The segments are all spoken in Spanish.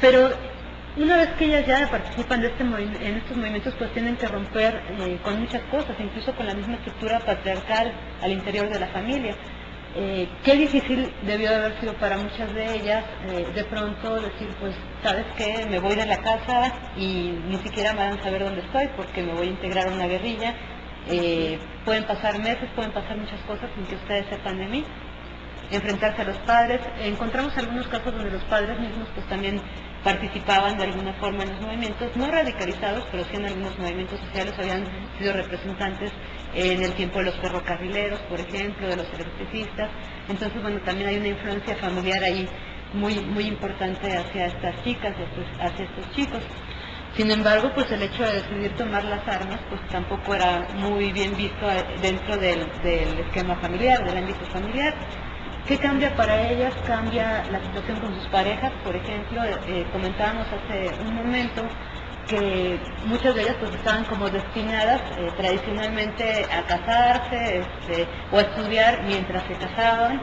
Pero una vez que ellas ya participan de en estos movimientos, pues tienen que romper con muchas cosas, incluso con la misma estructura patriarcal al interior de la familia. Qué difícil debió de haber sido para muchas de ellas de pronto decir, pues, ¿sabes qué? Me voy de la casa y ni siquiera me van a saber dónde estoy porque me voy a integrar a una guerrilla. Pueden pasar meses, pueden pasar muchas cosas sin que ustedes sepan de mí. Enfrentarse a los padres. Encontramos algunos casos donde los padres mismos pues también participaban de alguna forma en los movimientos, no radicalizados, pero sí en algunos movimientos sociales, habían sido representantes en el tiempo de los ferrocarrileros, por ejemplo, de los electricistas. Entonces, bueno, también hay una influencia familiar ahí muy importante hacia estas chicas, hacia estos chicos. Sin embargo, pues el hecho de decidir tomar las armas, pues tampoco era muy bien visto dentro del esquema familiar, del ámbito familiar. ¿Qué cambia para ellas? Cambia la situación con sus parejas. Por ejemplo, comentábamos hace un momento que muchas de ellas pues estaban como destinadas tradicionalmente a casarse o a estudiar mientras se casaban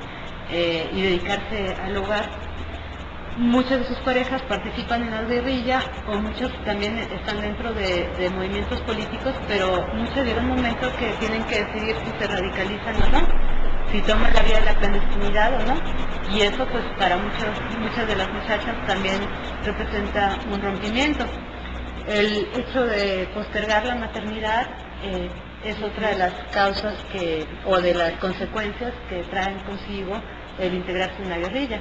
y dedicarse al hogar. Muchas de sus parejas participan en la guerrilla o muchos también están dentro de movimientos políticos, pero muchas llegan un momento que tienen que decidir si se radicalizan o no, si toman la vía de la clandestinidad o no, y eso pues para muchas de las muchachas también representa un rompimiento. El hecho de postergar la maternidad es otra de las causas o de las consecuencias que traen consigo el integrarse en la guerrilla.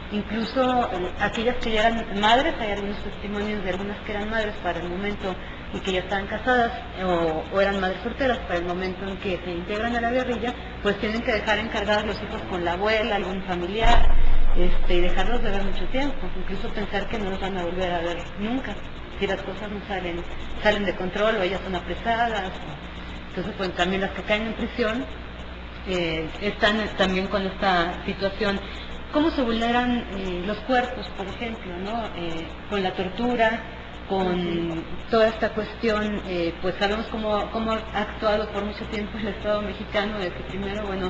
Incluso aquellas que ya eran madres, hay algunos testimonios de algunas que eran madres para el momento en que ya estaban casadas o eran madres solteras para el momento en que se integran a la guerrilla, pues tienen que dejar encargados los hijos con la abuela, algún familiar, y dejarlos de ver mucho tiempo, incluso pensar que no los van a volver a ver nunca, si las cosas no salen de control o ellas son apresadas. Entonces, pues también las que caen en prisión están también con esta situación. ¿Cómo se vulneran los cuerpos, por ejemplo, ¿no? Con la tortura, con toda esta cuestión, pues sabemos cómo ha actuado por mucho tiempo el Estado mexicano, de que primero, bueno,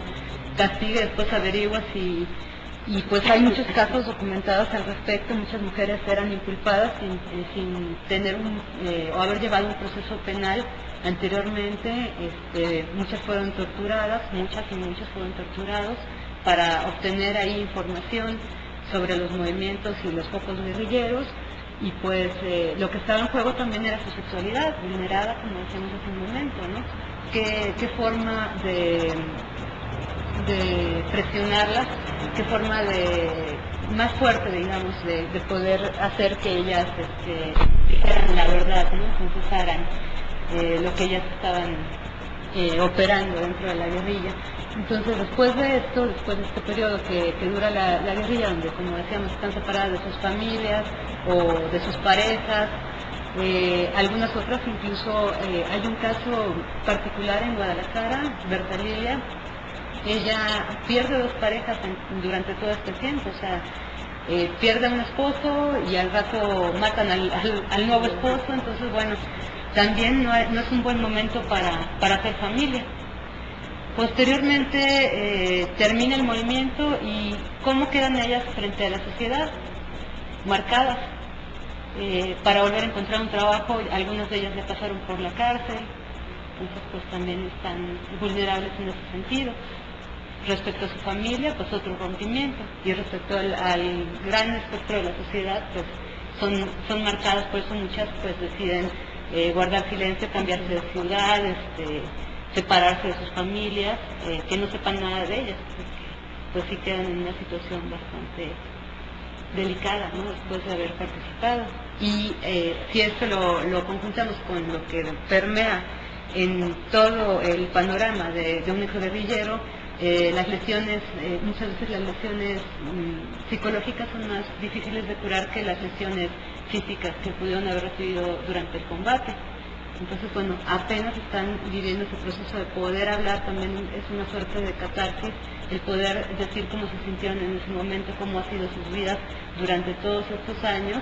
castiga, después averigua y pues hay muchos casos documentados al respecto. Muchas mujeres eran inculpadas sin tener o haber llevado un proceso penal anteriormente. Muchas fueron torturadas, muchos fueron torturados para obtener ahí información sobre los movimientos y los focos guerrilleros, y pues lo que estaba en juego también era su sexualidad, vulnerada, como decíamos hace un momento, ¿no? ¿Qué forma de presionarlas, qué forma más fuerte, digamos, de poder hacer que ellas dijeran la verdad, ¿no? Confesaran lo que ellas estaban operando dentro de la guerrilla. Entonces, después de este periodo que dura la guerrilla, donde, como decíamos, están separadas de sus familias o de sus parejas, algunas otras incluso, hay un caso particular en Guadalajara, Berta Lilia, ella pierde 2 parejas durante todo este tiempo, o sea, pierde a un esposo y al rato matan al nuevo esposo. Entonces, bueno, también no es un buen momento para hacer familia. Posteriormente termina el movimiento y ¿cómo quedan ellas frente a la sociedad? Marcadas. Para volver a encontrar un trabajo, algunas de ellas ya pasaron por la cárcel, entonces pues también están vulnerables en ese sentido. Respecto a su familia, pues otro rompimiento, y respecto al gran espectro de la sociedad, pues son marcadas. Por eso muchas pues deciden guardar silencio, cambiarse de ciudad, separarse de sus familias, que no sepan nada de ellas, porque pues sí quedan en una situación bastante delicada, ¿no? Después de haber participado. Y si esto lo conjuntamos con lo que permea en todo el panorama de un exguerrillero, las lesiones, muchas veces las lesiones psicológicas son más difíciles de curar que las lesiones físicas que pudieron haber recibido durante el combate. Entonces, bueno, apenas están viviendo ese proceso de poder hablar, también es una suerte de catarsis, el poder decir cómo se sintieron en ese momento, cómo ha sido sus vidas durante todos estos años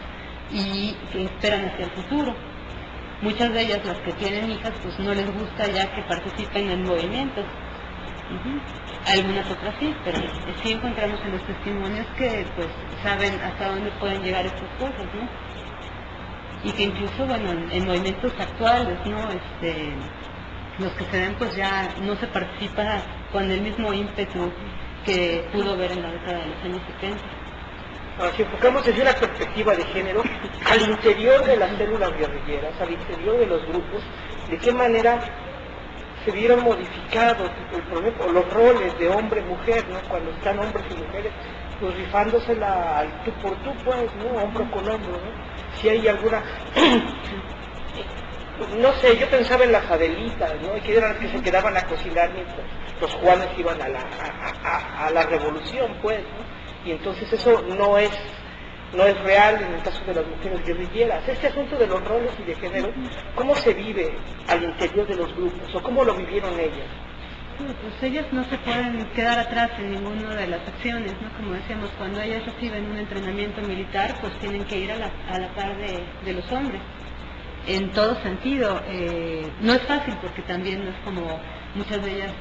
y que esperan hacia el futuro. Muchas de ellas, las que tienen hijas, pues no les gusta ya que participen en movimientos, Ujú. Algunas otras sí, pero sí encontramos en los testimonios que pues saben hasta dónde pueden llegar estas cosas, ¿no? Y que incluso, bueno, en movimientos actuales, ¿no? Los que se ven pues ya no se participa con el mismo ímpetu que pudo ver en la década de los años 70. Ahora, si enfocamos desde una perspectiva de género, al interior de las células guerrilleras, al interior de los grupos, ¿de qué manera se vieron modificados los roles de hombre-mujer, ¿no? Cuando están hombres y mujeres, pues rifándosela al tú por tú, pues, ¿no? Hombro con hombro, ¿no? Si hay alguna... no sé, yo pensaba en las Adelitas, ¿no? Que eran las que se quedaban a cocinar mientras los Juanes iban a la revolución, pues, ¿no? Y entonces eso no es real en el caso de las mujeres guerrilleras. Este asunto de los roles y de género, ¿cómo se vive al interior de los grupos? ¿O cómo lo vivieron ellas? Sí, pues ellas no se pueden quedar atrás en ninguna de las acciones, ¿no? Como decíamos, cuando ellas reciben un entrenamiento militar, pues tienen que ir a la par de los hombres. En todo sentido, no es fácil porque también no es como muchas de ellas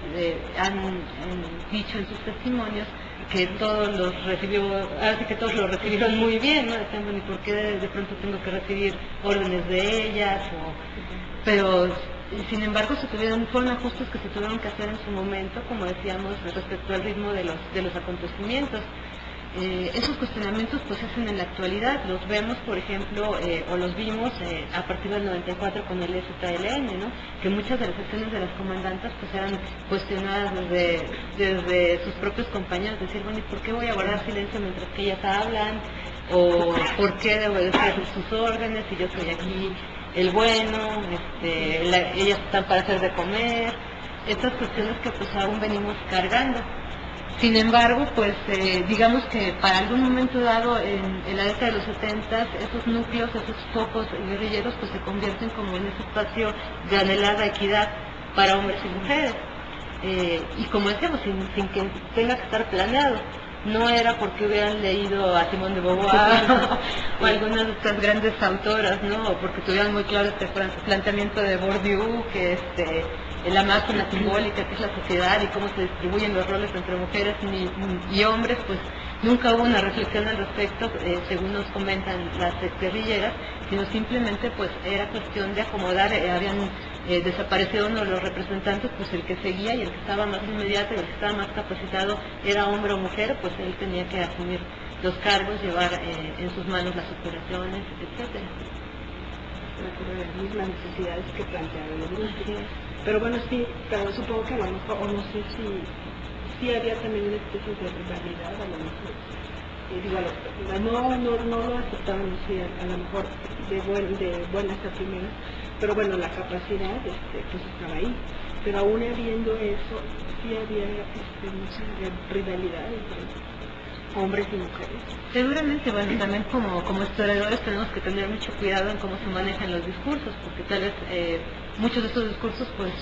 han dicho en sus testimonios que todos los recibió, así que todos lo recibieron muy bien, ¿no? Decían, bueno, ¿y por qué de pronto tengo que recibir órdenes de ellas? Pero sin embargo fueron ajustes que se tuvieron que hacer en su momento, como decíamos, respecto al ritmo de los acontecimientos. Esos cuestionamientos pues se hacen en la actualidad, los vemos por ejemplo, o los vimos a partir del 94 con el EZLN, ¿no? Que muchas de las acciones de las comandantas pues eran cuestionadas desde sus propios compañeros, decir, bueno, ¿y por qué voy a guardar silencio mientras que ellas hablan? ¿O por qué debo obedecer sus órdenes si yo soy aquí el bueno? Ellas están para hacer de comer, estas cuestiones que pues aún venimos cargando. Sin embargo, pues digamos que para algún momento dado en la década de los 70, esos núcleos, esos focos guerrilleros, pues se convierten como en ese espacio de anhelada equidad para hombres y mujeres. Y como decíamos, sin que tenga que estar planeado. No era porque hubieran leído a Simone de Beauvoir o algunas de estas grandes autoras, ¿no? O porque tuvieran muy claro este planteamiento de Bourdieu, que la máquina simbólica que es la sociedad y cómo se distribuyen los roles entre mujeres y hombres, pues nunca hubo una reflexión al respecto, según nos comentan las guerrilleras, sino simplemente pues era cuestión de acomodar, habían desaparecido uno de los representantes, pues el que seguía y el que estaba más inmediato y el que estaba más capacitado era hombre o mujer, pues él tenía que asumir los cargos, llevar en sus manos las operaciones, etcétera. Las mismas necesidades que plantearon los grupos. Pero bueno, sí, pero supongo que a lo mejor, o no sé si había también una especie de rivalidad, a lo mejor. Digo, no lo aceptaban así, a lo mejor de buenas a primeras, pero bueno, la capacidad pues estaba ahí. Pero aún habiendo eso, sí había mucha rivalidad entre hombres y mujeres. Seguramente, bueno, también como historiadores tenemos que tener mucho cuidado en cómo se manejan los discursos, porque tal vez muchos de estos discursos, pues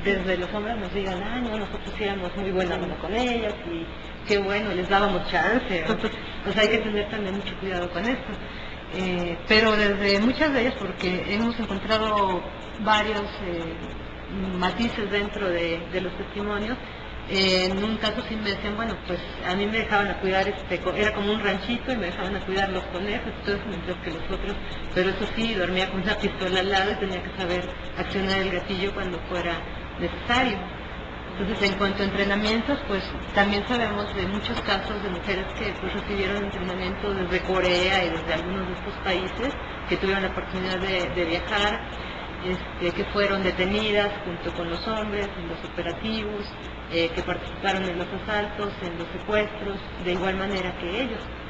desde los hombres nos digan, no, nosotros éramos muy buena mano con ellas y qué bueno, les dábamos chance, pues hay que tener también mucho cuidado con esto. Pero desde muchas de ellas, porque hemos encontrado varios matices dentro de los testimonios. En un caso sí me decían, bueno, pues a mí me dejaban a cuidar, era como un ranchito y me dejaban a cuidar los conejos, entonces mientras que los otros, pero eso sí, dormía con una pistola al lado y tenía que saber accionar el gatillo cuando fuera necesario. Entonces, en cuanto a entrenamientos, pues también sabemos de muchos casos de mujeres que pues recibieron entrenamiento desde Corea y desde algunos de estos países, que tuvieron la oportunidad de viajar, que fueron detenidas junto con los hombres en los operativos, que participaron en los asaltos, en los secuestros, de igual manera que ellos.